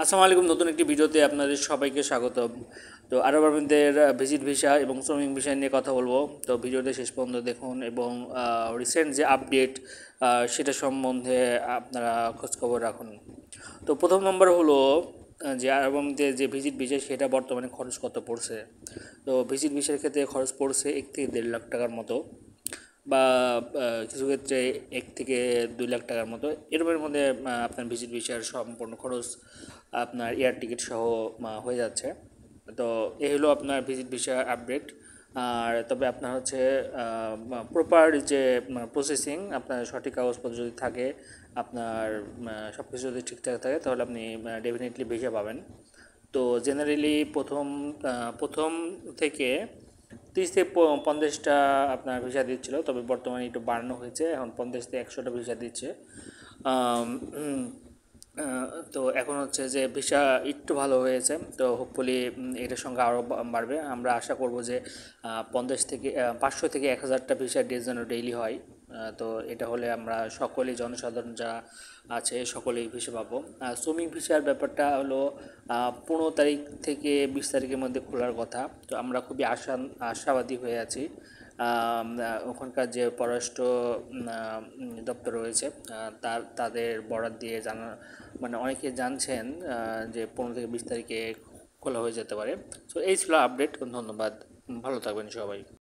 আসসালামু আলাইকুম। নতুন একটি ভিডিওতে আপনাদের সবাইকে স্বাগতম। তো আরব আমিরাতের ভিজিট ভিসা এবং শ্রমিক ভিসা নিয়ে কথা বলবো। তো ভিডিওটা শেষ পর্যন্ত দেখুন এবং রিসেন্ট যে আপডেট সেটা সম্বন্ধে আপনারা খোঁজখবর রাখুন। তো প্রথম নম্বর হলো যে আরব আমিরাতের যে ভিজিট ভিসা সেটা বর্তমানে খরচ কত পড়ছে। তো ভিজিট ভিসার ক্ষেত্রে খরচ পড়ছে 1 থেকে 1.5 লাখ টাকার মতো, বা কিছু ক্ষেত্রে 1 থেকে 2 লাখ টাকার মতো এরকমের মধ্যে আপনার ভিজিট ভিসার সম্পূর্ণ খরচ আপনার এয়ার টিকিট সহ হয়ে যাচ্ছে। তো এই হলো আপনার ভিজিট ভিসা আপডেট। আর তবে আপনার হচ্ছে প্রপার যে প্রসেসিং, আপনার সঠিক কাগজপত্র যদি থাকে, আপনার সব কিছু যদি ঠিকঠাক থাকে, তাহলে আপনি ডেফিনেটলি ভিসা পাবেন। তো জেনারেলি প্রথম থেকে 30 থেকে 50টা আপনার ভিসা দিচ্ছিল, তবে বর্তমানে একটু বাড়ানো হয়েছে, এখন 50 থেকে 100টা ভিসা দিচ্ছে। আম, উম, তো এখন হচ্ছে যে ভিসা একটু ভালো হয়েছে, তো হোপফুলি এটার সঙ্গে আরও বাড়বে। আমরা আশা করব যে 500 থেকে 1000টা ভিসা ডে যেন ডেইলি হয়। তো এটা হলে আমরা সকলেই, জনসাধারণ যারা আছে সকলেই ভিসা পাবো। শ্রমিক ভিসার ব্যাপারটা হলো 15 তারিখ থেকে 20 তারিখের মধ্যে খোলার কথা। তো আমরা খুবই আশাবাদী হয়ে আছি। ওখানকার যে পররাষ্ট্র দপ্তর রয়েছে, তাদের বরাত দিয়ে জানা, মানে অনেকে জানছেন যে 15 থেকে 20 তারিখে খোলা হয়ে যেতে পারে। তো এই ছিল আপডেট। ধন্যবাদ, ভালো থাকবেন সবাই।